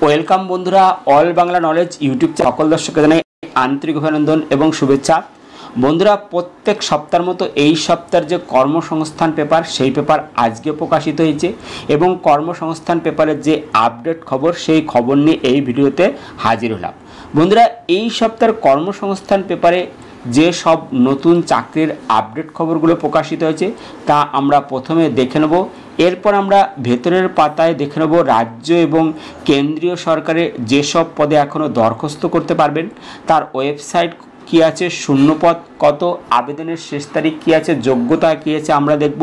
Welcome বন্ধুরা, all Bangla knowledge YouTube সকল দর্শককে জানাই আন্তরিক অভিনন্দন এবং শুভেচ্ছা। বন্ধুরা, প্রত্যেক সপ্তাহের মতো এই সপ্তাহের যে কর্মসংস্থান পেপার সেই পেপার আজকে প্রকাশিত হয়েছে এবং কর্মসংস্থান পেপারের যে আপডেট খবর সেই খবর নিয়ে এই ভিডিওতে হাজির হলাম। বন্ধুরা, এই সপ্তাহের কর্মসংস্থান পেপারে যে সব নতুন চাকরির আপডেট খবরগুলো প্রকাশিত হয়েছে তা আমরা প্রথমে দেখে নেব। এরপর আমরা ভেতরের পাতায় দেখে নেব রাজ্য এবং কেন্দ্রীয় সরকারের যেসব পদে এখনও দরখাস্ত করতে পারবেন তার ওয়েবসাইট কী আছে, শূন্যপদ কত, আবেদনের শেষ তারিখ কী আছে, যোগ্যতা কী আছে আমরা দেখব।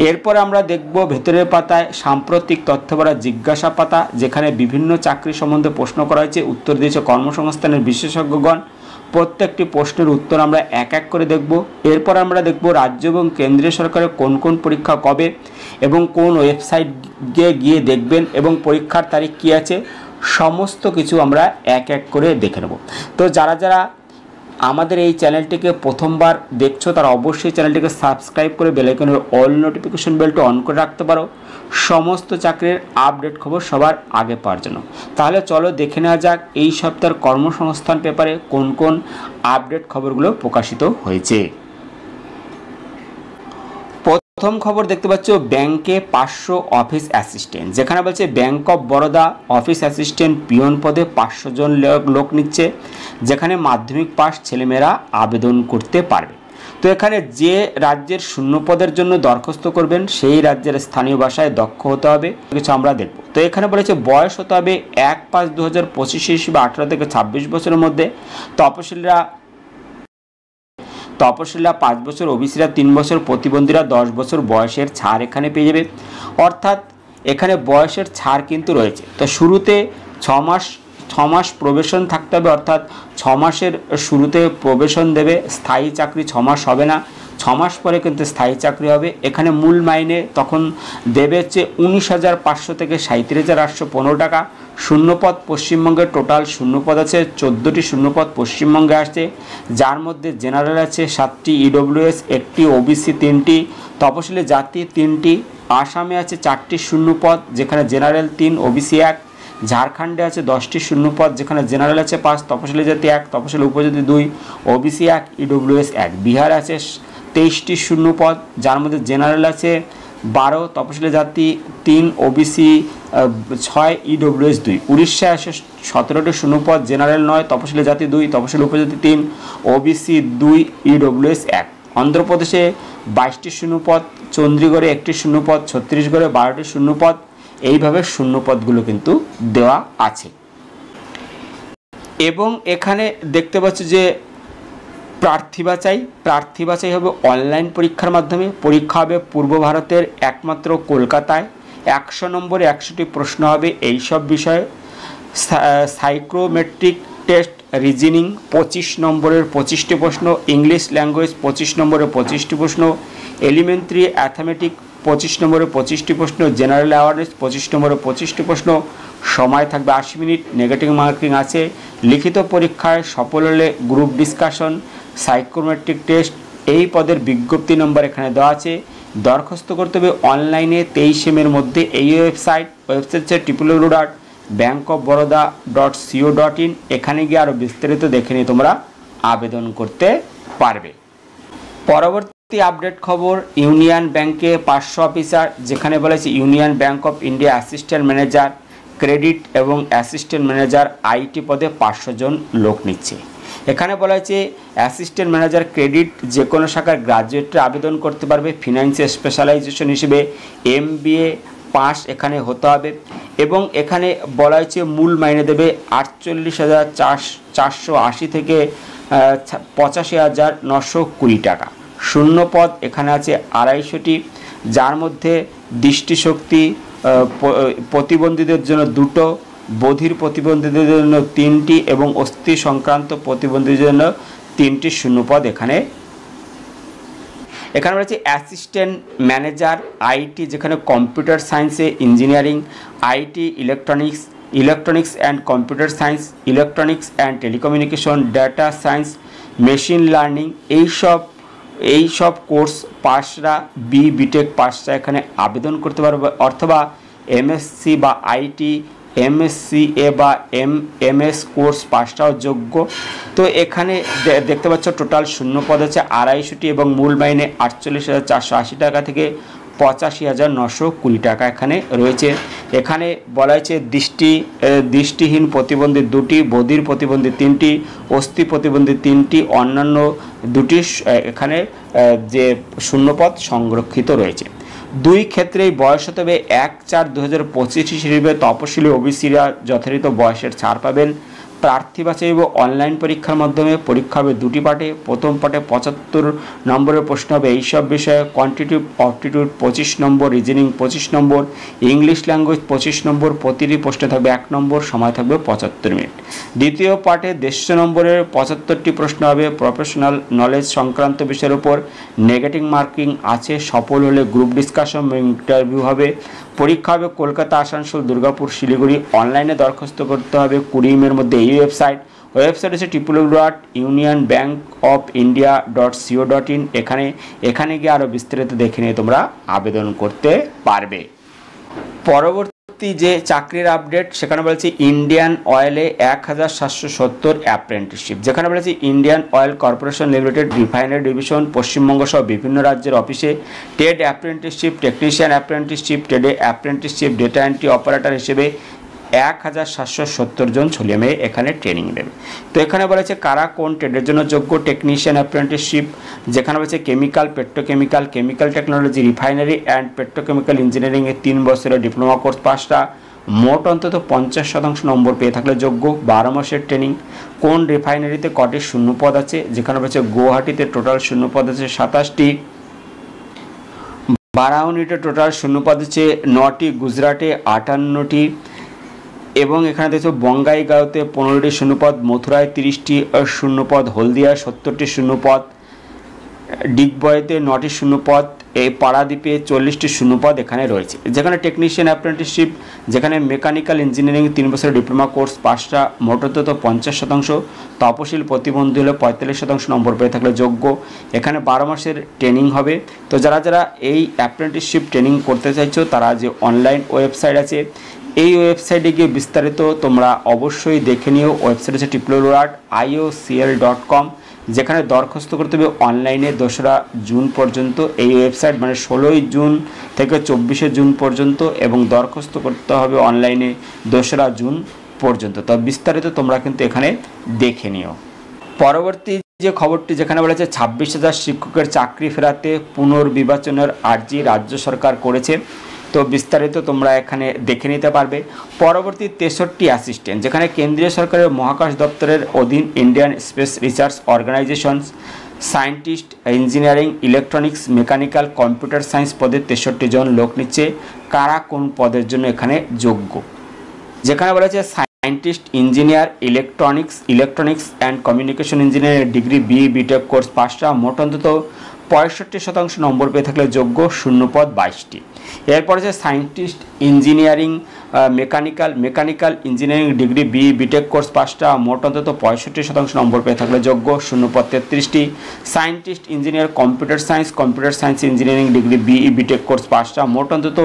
এরপর আমরা দেখব ভেতরের পাতায় সাম্প্রতিক তথ্য ভরা জিজ্ঞাসা পাতা, যেখানে বিভিন্ন চাকরি সম্বন্ধে প্রশ্ন করা হয়েছে, উত্তর দিয়েছে কর্মসংস্থানের বিশেষজ্ঞগণ। প্রত্যেকটি প্রশ্নের উত্তর আমরা এক এক করে দেখব। এরপর আমরা দেখব রাজ্য এবং কেন্দ্রীয় সরকারের কোন কোন পরীক্ষা কবে এবং কোন ওয়েবসাইটে গিয়ে দেখবেন এবং পরীক্ষার তারিখ কী আছে, সমস্ত কিছু আমরা এক এক করে দেখে নেব। তো যারা যারা আমাদের এই চ্যানেলটিকে প্রথমবার দেখছো তারা অবশ্যই চ্যানেলটিকে সাবস্ক্রাইব করে বেল আইকনের অল নোটিফিকেশন বেলটা অন করে রাখতে পারো সমস্ত চাকরির আপডেট খবর সবার আগে পাওয়ার জন্য। তাহলে চলো দেখে নেওয়া যাক এই সপ্তাহের কর্মসংস্থান পেপারে কোন কোন আপডেট খবরগুলো প্রকাশিত হয়েছে। প্রথম খবর দেখতে পাচ্ছ ব্যাংকে 500 অফিস অ্যাসিস্ট্যান্ট, যেখানে বলছে bank of Baroda office assistant peon পদে 500 জন লোক নিচ্ছে, যেখানে মাধ্যমিক পাস ছেলেমেয়েরা আবেদন করতে পারবে। তো এখানে যে রাজ্যের শূন্য পদের জন্য দরখাস্ত করবেন সেই রাজ্যের স্থানীয় ভাষায় দক্ষ হতে হবে, কিছু আমরা দেখব। তো এখানে বলেছে বয়স হতে হবে 1/5/2025 হিসেবে 18 থেকে 26 বছরের মধ্যে। তপশিলীরা 5 বছর, ওবিসিরা 3 বছর, প্রতিবন্ধীরা 10 বছর বয়সের ছাড় এখানে পেয়ে যাবে। অর্থাৎ এখানে বয়সের ছাড় কিন্তু রয়েছে। তো শুরুতে 6 মাস প্রবেশন থাকতে হবে, অর্থাৎ 6 মাসের শুরুতে প্রবেশন দেবে, স্থায়ী চাকরি 6 মাস হবে না, 6 মাস পরে কিন্তু স্থায়ী চাকরি হবে। এখানে মূল মাইনে তখন দেবে হচ্ছে 19,500 থেকে 37,815 টাকা। শূন্যপদ পশ্চিমবঙ্গের টোটাল শূন্যপদ আছে 14টি শূন্যপদ পশ্চিমবঙ্গে আসছে, যার মধ্যে জেনারেল আছে 7টি, ইডব্লিউএস 1টি, ওবিসি 3টি, তপশিলি জাতি 3টি। আসামে আছে 4টি শূন্যপদ, যেখানে জেনারেল 3, ওবিসি 1। ঝাড়খণ্ডে আছে 10টি শূন্যপদ, যেখানে জেনারেল আছে 5, তপশিলি জাতি 1, তপশিলি উপজাতি 2, ওবিসি 1, ইডব্লিউএস 1। বিহার আছে 23টি শূন্যপদ, যার মধ্যে জেনারেল আছে 12, তপশিলি জাতি 3, ওবিসি 6, ইডব্লিউএস 2। উড়িষ্যায় আছে 17টি শূন্যপদ, জেনারেল 9, তপশিলি জাতি 2, তপশিলি উপজাতি 3, ওবিসি 2, ইডব্লিউএস 1। অন্ধ্রপ্রদেশে 22টি শূন্যপদ, চণ্ডীগড়ে 1টি শূন্যপদ, ছত্তিশগড়ে 12টি শূন্যপদ। এইভাবে শূন্যপদগুলো কিন্তু দেওয়া আছে। এবং এখানে দেখতে পাচ্ছ যে প্রার্থী বাছাই হবে অনলাইন পরীক্ষার মাধ্যমে। পরীক্ষা হবে পূর্ব ভারতের একমাত্র কলকাতায়। 100 নম্বরে 100টি প্রশ্ন হবে এই সব বিষয়ে। সাইক্রোমেট্রিক টেস্ট, রিজনিং 25 নম্বরের 25টি প্রশ্ন, ইংলিশ ল্যাঙ্গুয়েজ 25 নম্বরের 25টি প্রশ্ন, এলিমেন্টারি অ্যাথমেটিক 25 নম্বরে 25টি প্রশ্ন, জেনারেল অ্যাওয়ারনেস 25 নম্বরে 25টি প্রশ্ন। সময় থাকবে 80 মিনিট। নেগেটিভ মার্কিং আছে। লিখিত পরীক্ষায় সফল হলে গ্রুপ ডিসকাশন। সাইকোমেট্রিক টেস্ট এই পদের বিজ্ঞপ্তি নম্বর এখানে দেওয়া আছে। দরখাস্ত করতে হবে অনলাইনে 23 মের মধ্যে। এই ওয়েবসাইট হচ্ছে www.bankofbaroda.co.in। এখানে গিয়ে আরও বিস্তারিত দেখে নিয়ে তোমরা আবেদন করতে পারবে। পরবর্তী আপডেট খবর ইউনিয়ন ব্যাংকে 500 অফিসার, যেখানে বলেছে union bank of India assistant manager credit এবং অ্যাসিস্ট্যান্ট ম্যানেজার আইটি পদে 500 জন লোক নিচ্ছে। এখানে বলা হয়েছে অ্যাসিস্ট্যান্ট ম্যানেজার ক্রেডিট যে কোনো শাখার গ্রাজুয়েটরা আবেদন করতে পারবে। ফিনান্সে স্পেশালাইজেশন হিসেবে MBA পাস এখানে হতে হবে। এবং এখানে বলা হয়েছে মূল মাইনে দেবে 48,480 থেকে 85,920 টাকা। শূন্যপদ এখানে আছে 250টি, যার মধ্যে দৃষ্টিশক্তি প্রতিবন্ধীদের জন্য 2টো, বধির প্রতিবন্ধীদের জন্য 3টি এবং অস্থি সংক্রান্ত প্রতিবন্ধীদের জন্য 3টি শূন্যপদ এখানে রয়েছে। অ্যাসিস্ট্যান্ট ম্যানেজার আইটি, যেখানে কম্পিউটার সায়েন্সে engineering, IT electronics and computer science, electronics and telecommunication, data science, machine learning এই সব কোর্স পাসরা বিটেক পাসরা এখানে আবেদন করতে পারবে, অথবা MSc বা আইটি MSCA বা MS কোর্স পাসটাও যোগ্য। তো এখানে দেখতে পাচ্ছ টোটাল শূন্য পদ আছে 250টি এবং মূল মাইনে 48,480 টাকা থেকে 85,920 টাকা এখানে রয়েছে। এখানে বলা হয়েছে দৃষ্টিহীন প্রতিবন্ধী 2টি, বধির প্রতিবন্ধী 3টি, অস্থি প্রতিবন্ধী 3টি, অন্যান্য 2টি এখানে যে শূন্যপদ সংরক্ষিত রয়েছে। দুই ক্ষেত্রেই বয়স হতে হবে 1/4/2025 হিসেবে তপশিলি ওবিসিরা যথাযথ বয়সের ছাড় পাবেন। প্রার্থী বাছাই অনলাইন পরীক্ষার মাধ্যমে, পরীক্ষা হবে 2টি পার্টে। প্রথম পার্টে 75 নম্বরের প্রশ্ন হবে এইসব বিষয়ে, কোয়ান্টিটিভ অপটিটিউড 25 নম্বর, রিজনিং 25 নম্বর, ইংলিশ ল্যাঙ্গুয়েজ 25 নম্বর, প্রতিটি প্রশ্নে থাকবে 1 নম্বর, সময় থাকবে 75 মিনিট। দ্বিতীয় পার্টে 150 নম্বরের 75টি প্রশ্ন হবে প্রফেশনাল নলেজ সংক্রান্ত বিষয়ের উপর, নেগেটিভ মার্কিং আছে, সফল হলে গ্রুপ ডিসকাশন ইন্টারভিউ হবে। পরীক্ষা হবে কলকাতা, আসানসোল, দুর্গাপুর, শিলিগুড়ি। অনলাইনে দরখাস্ত করতে হবে 20 মের মধ্যে। এই ওয়েবসাইট হচ্ছে www.unionbankofindia.co.in। এখানে গিয়ে আরও বিস্তারিত দেখে নিয়ে তোমরা আবেদন করতে পারবে। পরবর্তী যে চাকরির আপডেট সেখানে বলেছে ইন্ডিয়ান অয়েলে 1770 অ্যাপ্রেন্টিসশিপ, যেখানে বলেছে Indian oil corporation limited refinery division Paschimbanga সহ বিভিন্ন রাজ্যের অফিসে ট্রেড অ্যাপ্রেন্টিসশিপ, টেকনিশিয়ান অ্যাপ্রেন্টিসশিপ, ট্রেডে অ্যাপ্রেন্টিসশিপ, ডেটা এন্ট্রি অপারেটর হিসেবে 1770 জন ছেলে মেয়ে এখানে ট্রেনিং দেবে। তো এখানে বলেছে কারা কোন ট্রেডের জন্য যোগ্য। টেকনিশিয়ান অ্যাপ্রেন্টিসশিপ, যেখানে বলেছে chemical, petrochemical, chemical technology, refinery and petrochemical ইঞ্জিনিয়ারিংয়ে 3 বছরের ডিপ্লোমা কোর্স পাসটা, মোট অন্তত 50% নম্বর পেয়ে থাকলে যোগ্য। 12 মাসের ট্রেনিং। কোন রিফাইনারিতে কটি শূন্যপদ আছে, যেখানে বলেছে গুয়াহাটিতে টোটাল শূন্যপদ আছে 27টি, বারাউনিতে টোটাল শূন্যপদ আছে 9টি, গুজরাটে 58টি, এবং এখানে দেখছো বঙ্গাইগাঁওতে 15টি শূন্যপদ, মথুরায় 30টি শূন্যপদ, হলদিয়ায় 70টি শূন্যপদ, ডিগবয়েতে 9টি শূন্যপদ, এই পারাদ্বীপে 40টি শূন্যপদ এখানে রয়েছে। যেখানে টেকনিশিয়ান অ্যাপ্রেন্টিসশিপ, যেখানে মেকানিক্যাল ইঞ্জিনিয়ারিং 3 বছরের ডিপ্লোমা কোর্স পাসটা, মোট অন্তত 50%, তপশিল প্রতিবন্ধী হলে 45% নম্বর পেয়ে থাকলে যোগ্য। এখানে 12 মাসের ট্রেনিং হবে। তো যারা এই অ্যাপ্রেন্টিসশিপ ট্রেনিং করতে চাইছো তারা যে অনলাইন ওয়েবসাইট আছে এই ওয়েবসাইটে গিয়ে বিস্তারিত তোমরা অবশ্যই দেখে নিও। ওয়েবসাইট হচ্ছে www.iocl.com, যেখানে দরখাস্ত করতে হবে অনলাইনে 2রা জুন পর্যন্ত। এই ওয়েবসাইট মানে 16ই জুন থেকে 24শে জুন পর্যন্ত, এবং দরখাস্ত করতে হবে অনলাইনে 2রা জুন পর্যন্ত। তো বিস্তারিত তোমরা কিন্তু এখানে দেখে নিও। পরবর্তী যে খবরটি, যেখানে বলেছে 26,000 শিক্ষকের চাকরি ফেরাতে পুনর্বিবেচনার আর্জি রাজ্য সরকার করেছে। তো বিস্তারিত তোমরা এখানে দেখে নিতে পারবে। পরবর্তী 63 অ্যাসিস্ট্যান্ট, যেখানে কেন্দ্রীয় সরকারের মহাকাশ দপ্তরের অধীন Indian space research organisation's scientist, engineering, electronics, mechanical, computer science পদে 63 জন লোক নিচ্ছে। কারা কোন পদের জন্য এখানে যোগ্য, যেখানে বলেছে scientist, engineer, electronics and communication engineering degree BTech course পাসটা, মোট অন্তত 65% নম্বর পেয়ে থাকলে যোগ্য। শূন্যপদ 22টি। এরপর আছে scientist, engineering, mechanical engineering degree BTech course পাসটা, মোট অন্তত 65% নম্বর পেয়ে থাকলে যোগ্য। শূন্যপদ 33টি। Scientist, engineer, computer science engineering degree BTech course পাসটা, মোট অন্তত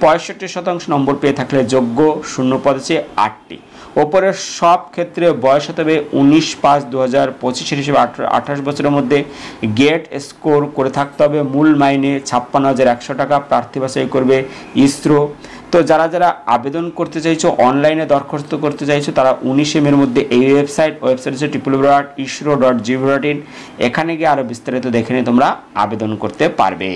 65% নম্বর পেয়ে থাকলে যোগ্য। শূন্যপদ আছে 8টি। ওপরের সব ক্ষেত্রে বয়স হতে হবে 19/5/2025 হিসেবে 28 বছরের মধ্যে গেট স্কোর করে থাকতে হবে। মূল মাইনে 56,100 টাকা। প্রার্থী বাছাই করবে ইসরো। তো যারা আবেদন করতে চাইছো, অনলাইনে দরখাস্ত করতে চাইছো, তারা 19 মের মধ্যে এই ওয়েবসাইট হচ্ছে www.isro.gov.in, এখানে গিয়ে আরও বিস্তারিত দেখে নিয়ে তোমরা আবেদন করতে পারবে।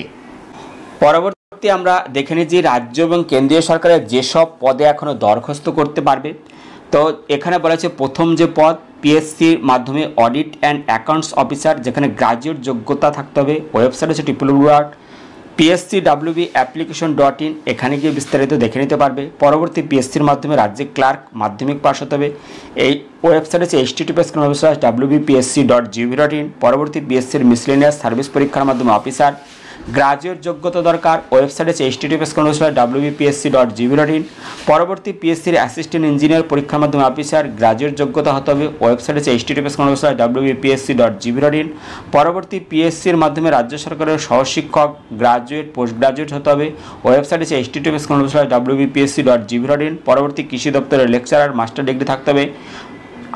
পরবর্তী আমরা দেখে নিই যে রাজ্য এবং কেন্দ্রীয় সরকারের যেসব পদে এখনও দরখাস্ত করতে পারবে। তো এখানে বলা হচ্ছে প্রথম যে পদ পিএসসির মাধ্যমে অডিট অ্যান্ড অ্যাকাউন্টস অফিসার, যেখানে গ্রাজুয়েট যোগ্যতা থাকতে হবে। ওয়েবসাইট হচ্ছে www.pscwapplication.in, এখানে গিয়ে বিস্তারিত দেখে নিতে পারবে। পরবর্তী পিএসসির মাধ্যমে রাজ্যে ক্লার্ক মাধ্যমিক পাস হতে হবে। এই ওয়েবসাইট হচ্ছে https://wbpsc.gov.in। পরবর্তী পিএসসির মিসলেনিয়াস সার্ভিস পরীক্ষার মাধ্যমে অফিসার, গ্রাজুয়েট যোগ্যতা দরকার, ওয়েবসাইট আছে https://wbpsc.gv.in। পরবর্তী পিএসসির অ্যাসিস্ট্যান্ট ইঞ্জিনিয়ার পরীক্ষার মাধ্যমে অফিসার, গ্রাজুয়েট যোগ্যতা হতে হবে, ওয়েবসাইট আছে https://wbpsc.gv.in। পরবর্তী পিএসসির মাধ্যমে রাজ্য সরকারের সহশিক্ষক, গ্রাজুয়েট পোস্ট গ্রাজুয়েট হতে হবে, ওয়েবসাইট আছে https://wbpsc.gv.in। পরবর্তী কৃষি দপ্তরের লেকচারার, মাস্টার ডিগ্রি থাকতে হবে।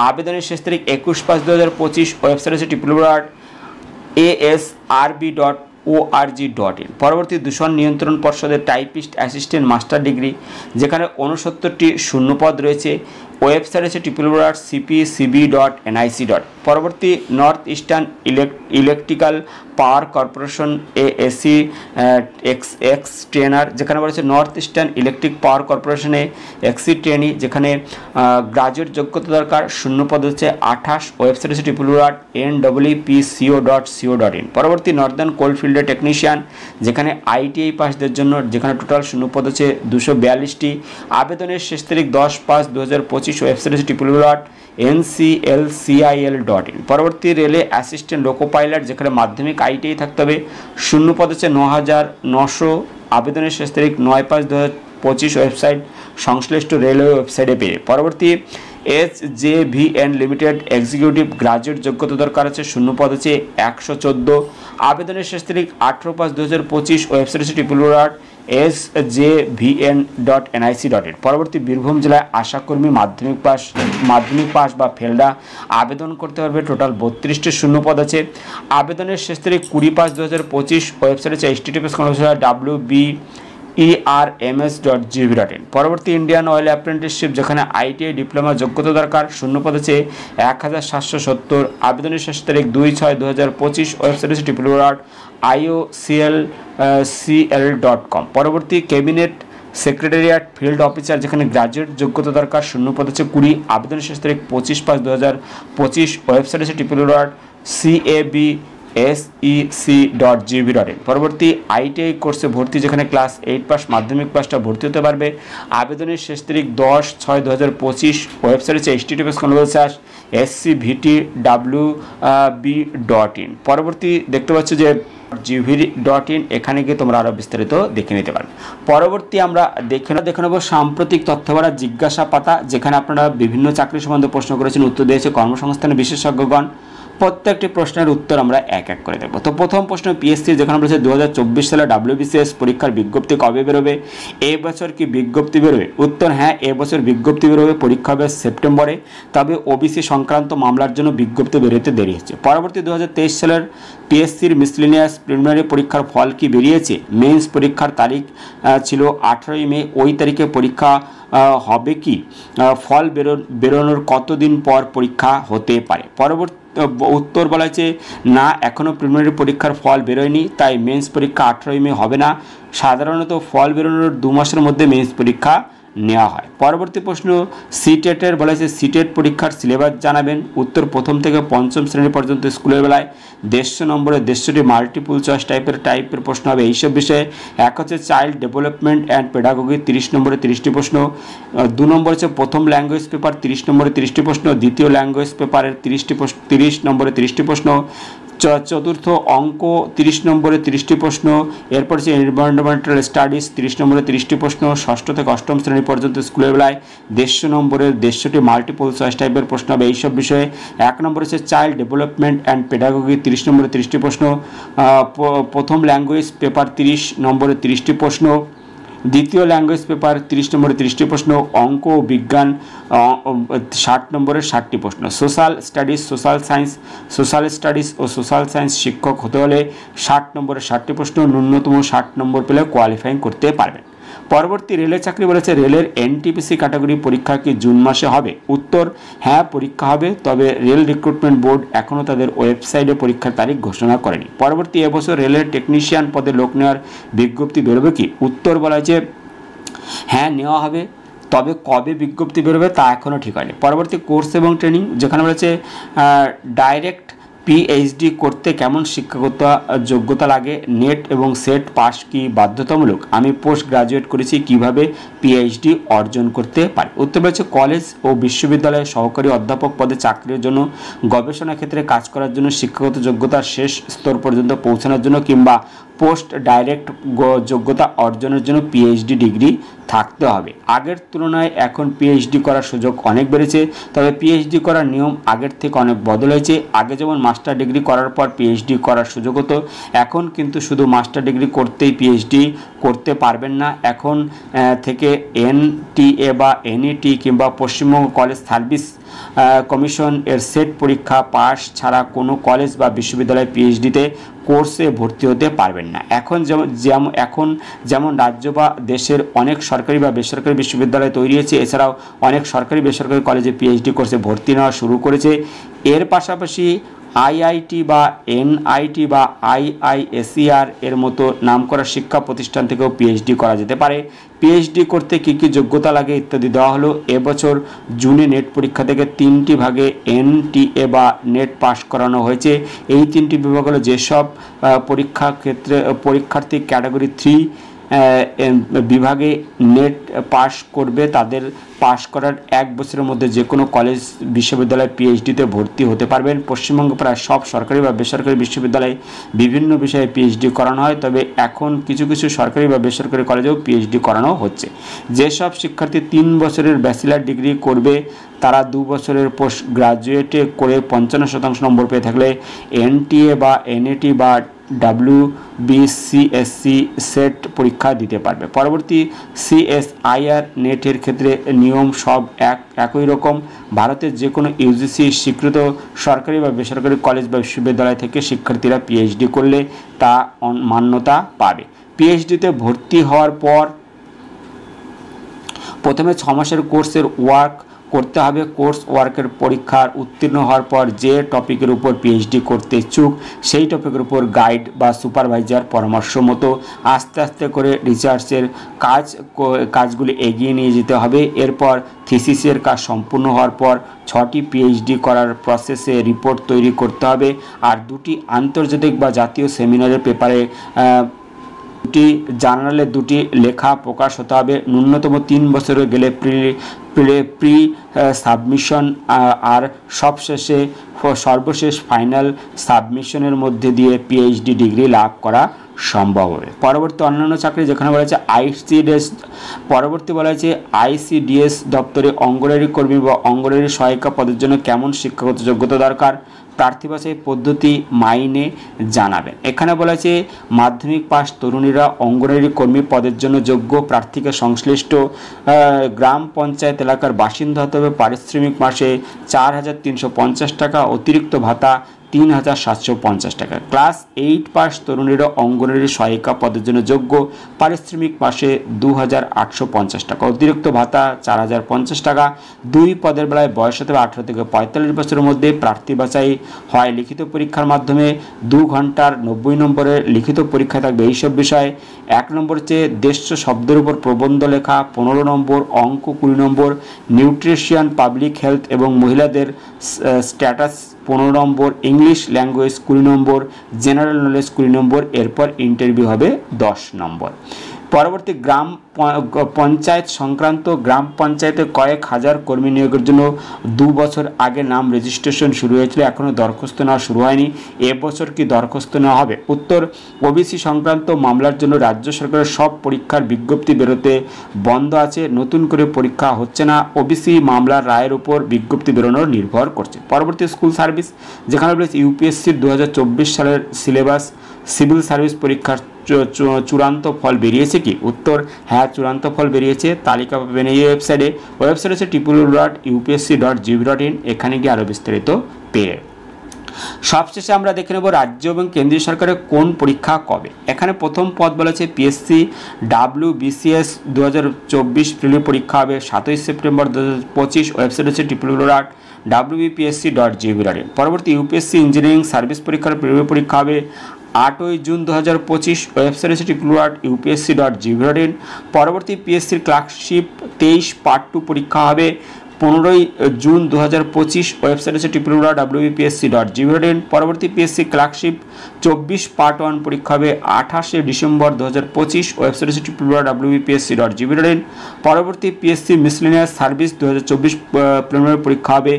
আবেদনের শেষ তারিখ 21/5/2025, ওয়েবসাইট আছে www.asrb.org.in। পরবর্তী দূষণ নিয়ন্ত্রণ পর্ষদের টাইপিস্ট অ্যাসিস্ট্যান্ট মাস্টার ডিগ্রি, যেখানে 69টি শূন্যপদ রয়েছে, ওয়েবসাইট আছে www.cpcb.nic. পরবর্তী North Eastern electrical power corporation AAC ex trainer, যেখানে বলেছে নর্থ ইস্টার্ন ইলেকট্রিক পাওয়ার কর্পোরেশনে এক্সি ট্রেনি, যেখানে গ্রাজুয়েট যোগ্যতা দরকার, শূন্যপদ হচ্ছে 28, ওয়েবসাইট আছে www.nwpco.co.in। পরবর্তী নর্দার্ন কোলফিল্ডের টেকনিশিয়ান, যেখানে আইটিআই পাসদের জন্য, যেখানে টোটাল শূন্যপদ হচ্ছে 242টি। আবেদনের শেষ তারিখ 10/5/2025, ওয়েবসাইট আছে www.nclcil.in। পরবর্তী রেলে অ্যাসিস্ট্যান্ট লোকো পাইলট, যেখানে মাধ্যমিক আইটিআই থাকতে হবে, শূন্যপদ হচ্ছে 9,900। আবেদনের শেষ তারিখ 9/5/2025, ওয়েবসাইট সংশ্লিষ্ট রেলওয়ে ওয়েবসাইটে পেয়ে। পরবর্তী SJVN লিমিটেড এক্সিকিউটিভ, গ্রাজুয়েট যোগ্যতা দরকার আছে, শূন্যপদ আছে 114। আবেদনের শেষ তারিখ 18/5/2025, ওয়েবসাইট আছে www.sjvn.nic.in। পরবর্তী বীরভূম জেলায় আশাকর্মী মাধ্যমিক পাস বা ফেলডা আবেদন করতে পারবে, টোটাল 32টি শূন্যপদ আছে। আবেদনের শেষ তারিখ 20/5/2025, ওয়েবসাইট আছে https://wberms.gv.in। পরবর্তী ইন্ডিয়ান অয়েল অ্যাপ্রেন্টিসশিপ, যেখানে আইটিআই ডিপ্লোমা যোগ্যতা দরকার, শূন্যপদ আছে 1770। আবেদনের শেষ তারিখ 2/6/2025, ওয়েবসাইট আছে www.ioclcl.com। পরবর্তী ক্যাবিনেট সেক্রেটারিয়েট ফিল্ড অফিসার, যেখানে গ্রাজুয়েট যোগ্যতা দরকার, শূন্যপদ আছে 20। আবেদনের শেষ তারিখ 25/5/2025, ওয়েবসাইট আছে www.cabsec.gv.in। পরবর্তী আইটিআই কোর্সে ভর্তি, যেখানে ক্লাস 8 পাস মাধ্যমিক পাসটা ভর্তি হতে পারবে। আবেদনের শেষ তারিখ 10/6/2025, ওয়েবসাইট আছে https://scvtwb.in। পরবর্তী দেখতে পাচ্ছ যে gv.in, এখানে গিয়ে তোমরা আরও বিস্তারিত দেখে নিতে পারবে। পরবর্তী আমরা দেখে নেব সাম্প্রতিক তথ্যভরা জিজ্ঞাসা পাতা, যেখানে আপনারা বিভিন্ন চাকরি সম্বন্ধে প্রশ্ন করেছেন, উত্তর দিয়েছে কর্মসংস্থানের বিশেষজ্ঞগণ। প্রত্যেকটি প্রশ্নের উত্তর আমরা এক এক করে দেখব। তো প্রথম প্রশ্ন পিএসসি, যেখানে বলেছে 2024 সালে WBCS পরীক্ষার বিজ্ঞপ্তি কবে বেরোবে? এবছর কি বিজ্ঞপ্তি বেরোবে? উত্তর হ্যাঁ, এবছর বিজ্ঞপ্তি বেরোবে। পরীক্ষা হবে সেপ্টেম্বরে, তবে ওবিসি সংক্রান্ত মামলার জন্য বিজ্ঞপ্তি বেরোতে দেরি হচ্ছে। পরবর্তী 2023 সালের পিএসসির মিসলিনিয়াস প্রিলিমিনারি পরীক্ষার ফল কি বেরিয়েছে? মেন্স পরীক্ষার তারিখ ছিল 18ই মে, ওই তারিখে পরীক্ষা হবে কি? ফল বেরোনোর কতদিন পর পরীক্ষা হতে পারে? পরবর্তী উত্তর বলা হয়েছে না, এখনও প্রিলিমিনারি পরীক্ষার ফল বেরোয়নি, তাই মেন্স পরীক্ষা 18ই মে হবে না। সাধারণত ফল বেরোনোর 2 মাসের মধ্যে মেন্স পরীক্ষা নেওয়া হয়। পরবর্তী প্রশ্ন সিটেটের বলা হয়েছে সিটেট পরীক্ষার সিলেবাস জানাবেন। উত্তর প্রথম থেকে পঞ্চম শ্রেণী পর্যন্ত স্কুলের বেলায় 150 নম্বরে 150টি মাল্টিপল চয়েস টাইপের প্রশ্ন হবে এইসব বিষয়ে। এক হচ্ছে চাইল্ড ডেভেলপমেন্ট অ্যান্ড পেডাগোগি, 30 নম্বরে 30টি প্রশ্ন। 2 নম্বর হচ্ছে প্রথম ল্যাঙ্গুয়েজ পেপার, 30 নম্বরে 30টি প্রশ্ন। দ্বিতীয় ল্যাঙ্গুয়েজ পেপারের 30 নম্বরে 30টি প্রশ্ন। চতুর্থ অঙ্ক 30 নম্বরে 30টি প্রশ্ন। এরপর হচ্ছে এনভায়রনমেন্টাল স্টাডিজ 30 নম্বরে 30টি প্রশ্ন। ষষ্ঠ থেকে অষ্টম শ্রেণী পর্যন্ত স্কুলের বেলায় 150 নম্বরের 150টি মাল্টিপল চয়েস টাইপের প্রশ্ন হবে এইসব বিষয়ে। 1 নম্বর হচ্ছে চাইল্ড ডেভেলপমেন্ট অ্যান্ড পেডাগোগি, 30 নম্বরে 30টি প্রশ্ন। প্রথম ল্যাঙ্গুয়েজ পেপার 30 নম্বরে 30টি প্রশ্ন। দ্বিতীয় ল্যাঙ্গুয়েজ পেপার 30 নম্বরে 30টি প্রশ্ন। অঙ্ক ও বিজ্ঞান 60 নম্বরের 60টি প্রশ্ন। সোশ্যাল স্টাডিজ, সোশ্যাল স্টাডিজ ও সোশ্যাল সায়েন্স শিক্ষক হতে হলে 60 নম্বরের 60টি প্রশ্ন, ন্যূনতম 60 নম্বর পেলে কোয়ালিফাইং করতে পারবেন। পরবর্তী রেলের চাকরি বলেছে রেলের এনটিপিসি ক্যাটাগরি পরীক্ষা কি জুন মাসে হবে? উত্তর হ্যাঁ, পরীক্ষা হবে, তবে রেল রিক্রুটমেন্ট বোর্ড এখনও তাদের ওয়েবসাইটে পরীক্ষার তারিখ ঘোষণা করেনি। পরবর্তী এবছর রেলের টেকনিশিয়ান পদে লোক নেওয়ার বিজ্ঞপ্তি বেরোবে কি? উত্তর বলা হয়েছে হ্যাঁ, নেওয়া হবে, তবে কবে বিজ্ঞপ্তি বেরোবে তা এখনও ঠিক হয়নি। পরবর্তী কোর্স এবং ট্রেনিং, যেখানে বলেছে ডাইরেক্ট পিএইচডি করতে কেমন শিক্ষাগত যোগ্যতা লাগে? নেট এবং সেট পাস কি বাধ্যতামূলক? আমি পোস্ট গ্রাজুয়েট করেছি, কিভাবে পিএইচডি অর্জন করতে পারি? উত্তর বলেছে কলেজ ও বিশ্ববিদ্যালয়ে সহকারী অধ্যাপক পদে চাকরির জন্য, গবেষণা ক্ষেত্রে কাজ করার জন্য, শিক্ষাগত যোগ্যতার শেষ স্তর পর্যন্ত পৌঁছানোর জন্য কিংবা পোস্ট ডাইরেক্ট যোগ্যতা অর্জনের জন্য পিএইচডি ডিগ্রি থাকতে হবে। আগের তুলনায় এখন পিএইচডি করার সুযোগ অনেক বেড়েছে, তবে পিএইচডি করার নিয়ম আগের থেকে অনেক বদল হয়েছে। আগে যেমন মাস্টার ডিগ্রি করার পর পিএইচডি করার সুযোগ হতো, এখন কিন্তু শুধু মাস্টার ডিগ্রি করতেই পিএইচডি করতে পারবেন না। এখন থেকে এনটিএ বা এনইটি কিংবা পশ্চিমবঙ্গ কলেজ সার্ভিস কমিশন এর সেট পরীক্ষা পাস ছাড়া কোনো কলেজ বা বিশ্ববিদ্যালয়ে পিএইচডিতে কোর্সে ভর্তি হতে পারবেন না। এখন যেমন রাজ্য বা দেশের অনেক সরকারি বা বেসরকারি বিশ্ববিদ্যালয় তৈরি হয়েছে, এছাড়াও অনেক সরকারি বেসরকারি কলেজে পিএইচডি কোর্সে ভর্তি নেওয়া শুরু করেছে। এর পাশাপাশি আইআইটি বা এনআইটি বা আইআইএসইআর এর মতো নামকরা শিক্ষা প্রতিষ্ঠান থেকেও পিএইচডি করা যেতে পারে। পিএইচডি করতে কী কী যোগ্যতা লাগে ইত্যাদি দেওয়া হলো। এবছর জুনে নেট পরীক্ষা থেকে 3টি ভাগে এনটিএ বা নেট পাস করানো হয়েছে। এই 3টি বিভাগ হলো যেসব পরীক্ষা ক্ষেত্রে পরীক্ষার্থী ক্যাটাগরি 3 বিভাগে নেট পাস করবে তাদের পাস করার 1 বছরের মধ্যে যে কোনো কলেজ বিশ্ববিদ্যালয়ে পিএইচডিতে ভর্তি হতে পারবেন। পশ্চিমবঙ্গে প্রায় সব সরকারি বা বেসরকারি বিশ্ববিদ্যালয়ে বিভিন্ন বিষয়ে পিএইচডি করানো হয়, তবে এখন কিছু কিছু সরকারি বা বেসরকারি কলেজেও পিএইচডি করানো হচ্ছে। যেসব শিক্ষার্থী 3 বছরের ব্যাচেলার ডিগ্রি করবে তারা 2 বছরের পোস্ট গ্রাজুয়েটে করে 55% নম্বর পেয়ে থাকলে এনটিএ বা এনএটি বা WBCSC সেট পরীক্ষা দিতে পারবে। পরবর্তী CSIR নেটের ক্ষেত্রে নিয়ম সব একই রকম। ভারতের যে কোনো ইউজিসি স্বীকৃত সরকারি বা বেসরকারি কলেজ বা বিশ্ববিদ্যালয় থেকে শিক্ষার্থীরা পিএইচডি করলে তা মান্যতা পাবে। পিএইচডিতে ভর্তি হওয়ার পর প্রথমে 6 মাসের কোর্সের ওয়ার্ক করতে হবে। কোর্স ওয়ার্কের পরীক্ষার উত্তীর্ণ হওয়ার পর যে টপিকের উপর পিএইচডি করতে ইচ্ছুক সেই টপিকের উপর গাইড বা সুপারভাইজার পরামর্শ মতো আস্তে আস্তে করে রিসার্চের কাজগুলি এগিয়ে নিয়ে যেতে হবে। এরপর থিসিসের কাজ সম্পূর্ণ হওয়ার পর 6টি পিএইচডি করার প্রসেসে রিপোর্ট তৈরি করতে হবে। আর 2টি আন্তর্জাতিক বা জাতীয় সেমিনারের পেপারে 2টি জার্নালে 2টি লেখা প্রকাশ হতে হবে। ন্যূনতম 3 বছরে গেলে প্রি সাবমিশন আর সর্বশেষ ফাইনাল সাবমিশনের মধ্যে দিয়ে পিএইচডি ডিগ্রি লাভ করা সম্ভব হবে। পরবর্তী অন্যান্য চাকরি যেখানে বলা হয়েছে আইসিডিএস দপ্তরে অঙ্গনারী কর্মী বা অঙ্গনারী সহায়িকা পদের জন্য কেমন শিক্ষাগত যোগ্যতা দরকার, প্রার্থী বাছাই পদ্ধতি মাইনে জানাবেন। এখানে বলা হয়েছে মাধ্যমিক পাস তরুণীরা অঙ্গনারী কর্মী পদের জন্য যোগ্য। প্রার্থীকে সংশ্লিষ্ট গ্রাম পঞ্চায়েত এলাকার বাসিন্দা হতে হবে। পারিশ্রমিক মাসে 4,350 টাকা, অতিরিক্ত ভাতা 3,750 টাকা। ক্লাস 8 পাস তরুণীরা অঙ্গনারী সহায়িকা পদের জন্য যোগ্য। পারিশ্রমিক মাসে 2,850 টাকা, অতিরিক্ত ভাতা 4,050 টাকা। 2 পদের বেলায় বয়স হতে হবে 18 থেকে 45 বছরের মধ্যে। প্রার্থী বাছাই হয় লিখিত পরীক্ষার মাধ্যমে। 2 ঘন্টার 90 নম্বরের লিখিত পরীক্ষা থাকবে এইসব বিষয়ে। 1 নম্বর চেয়ে দেশ্য শব্দের উপর প্রবন্ধ লেখা 15 নম্বর, অঙ্ক 20 নম্বর, নিউট্রিশন, পাবলিক হেলথ এবং মহিলাদের স্ট্যাটাস 15 নম্বর, ইংলিশ ল্যাঙ্গুয়েজ 20 নম্বর, জেনারেল নলেজ 20 নম্বর। এরপর ইন্টারভিউ হবে 10 নম্বর। পরবর্তী গ্রাম পঞ্চায়েত সংক্রান্ত গ্রাম পঞ্চায়েতে কয়েক হাজার কর্মী নিয়োগের জন্য 2 বছর আগে নাম রেজিস্ট্রেশন শুরু হয়েছিল, এখনও দরখাস্ত নেওয়া শুরু হয়নি। এবছর কি দরখাস্ত নেওয়া হবে? উত্তর, ওবিসি সংক্রান্ত মামলার জন্য রাজ্য সরকারের সব পরীক্ষার বিজ্ঞপ্তি বেরোতে বন্ধ আছে, নতুন করে পরীক্ষা হচ্ছে না। ওবিসি মামলার রায়ের উপর বিজ্ঞপ্তি বেরোনোর নির্ভর করছে। পরবর্তী স্কুল সার্ভিস যেখানে বলেছে ইউপিএসসির 2024 সালের সিলেবাস সিভিল সার্ভিস পরীক্ষার চূড়ান্ত ফল বেরিয়েছে কি? উত্তর, হ্যাঁ চূড়ান্ত ফল বেরিয়েছে। তালিকা পাবেন এই ওয়েবসাইট হচ্ছে www.upsc.gov.in। এখানে গিয়ে আরও বিস্তারিত পেয়ে। সবশেষে আমরা দেখে নেব রাজ্য এবং কেন্দ্রীয় সরকারের কোন পরীক্ষা কবে। এখানে প্রথম পদ বলেছে পিএসসি WBCS 2024 প্রিলি পরীক্ষা হবে 7ই সেপ্টেম্বর 2025। ওয়েবসাইট হচ্ছে www.wpsc.gov.in। পরবর্তী ইউপিএসসি ইঞ্জিনিয়ারিং সার্ভিস পরীক্ষার প্রিলি পরীক্ষা হবে 8ই জুন 2025। ওয়েবসাইট হচ্ছে www.upsc.gov.in। পরবর্তী পিএসসির ক্লার্কশিপ 23 পার্ট 2 পরীক্ষা হবে 15ই জুন 2025, ওয়েবসাইট হচ্ছে www.wbpsc.gov.in। পরবর্তী পিএসসি ক্লার্কশিপ 24 পার্ট 1 পরীক্ষা হবে 28শে ডিসেম্বর 2025, ওয়েবসাইট হচ্ছে www.wbpsc.gov.in। পরবর্তী পিএসসি মিসলেনিয়াস সার্ভিস 2024 প্রিলিমিনারি পরীক্ষা হবে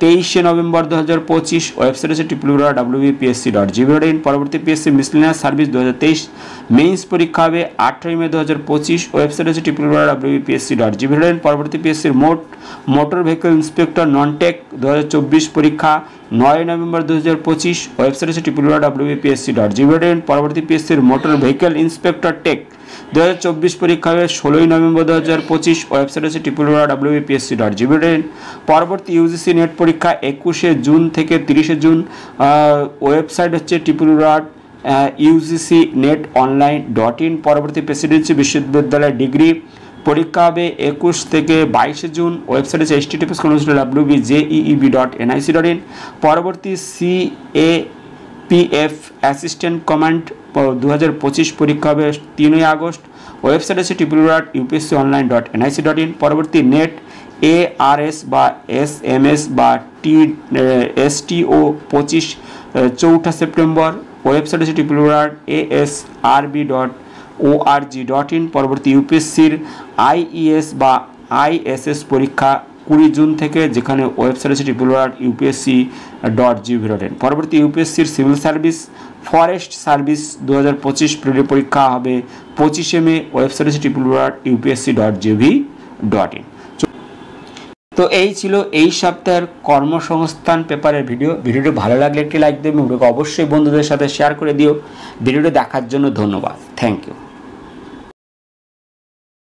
23শে নভেম্বর 2025, ওয়েবসাইট হচ্ছে www.wbpsc.gov.in। পরবর্তী পিএসসি মিসলেনিয়াস সার্ভিস 2023 মেইনস পরীক্ষা হবে 18ই মে 2025, ওয়েবসাইট হচ্ছে www.wbpsc.gov.in। পরবর্তী পিএসসির motor vehicle inspector non tech 2024 পরীক্ষা 9 নভেম্বর 2025, ওয়েবসাইট হচ্ছে www.wbpsc.gov.in। পরবর্তী পিএসসির মোটর ভেহিকল ইন্সপেক্টর টেক 2024 পরীক্ষা হবে 16ই নভেম্বর 2025, ওয়েবসাইট হচ্ছে www.wbpsc.gov.in। পরবর্তী ইউজিসি নেট পরীক্ষা 21শে জুন থেকে 30শে জুন, ওয়েবসাইট হচ্ছে www.ugcnetonline.in। পরবর্তী প্রেসিডেন্সি বিশ্ববিদ্যালয় ডিগ্রি পরীক্ষা হবে 21 থেকে 22শে জুন, ওয়েবসাইট হচ্ছে https://wbjeeb.nic.in। পরবর্তী CAPF অ্যাসিস্ট্যান্ট কমান্ড 2025 পরীক্ষা হবে 3ই আগস্ট, ওয়েবসাইট হচ্ছে www.upsconline.nic.in। পরবর্তী নেট ARS বা SMS বা STO 25 4 সেপ্টেম্বর, ওয়েবসাইট হচ্ছে www.asrb.org.in। পরবর্তী ইউপিএসসির IES বা ISS পরীক্ষা 20 জুন থেকে, যেখানে ওয়েবসাইট হচ্ছে www.upsc.gov.in। পরবর্তী ইউপিএসসির civil service forest service 2025 preliminary পরীক্ষা হবে 25শে মে, ওয়েবসাইট হচ্ছে www.upsc.gov.in। তো এই ছিল এই সপ্তাহের কর্মসংস্থান পেপারের ভিডিওটি ভালো লাগলে একটি লাইক দেবে, ভিডিওকে অবশ্যই বন্ধুদের সাথে শেয়ার করে দিও। ভিডিওটি দেখার জন্য ধন্যবাদ, থ্যাংক ইউ।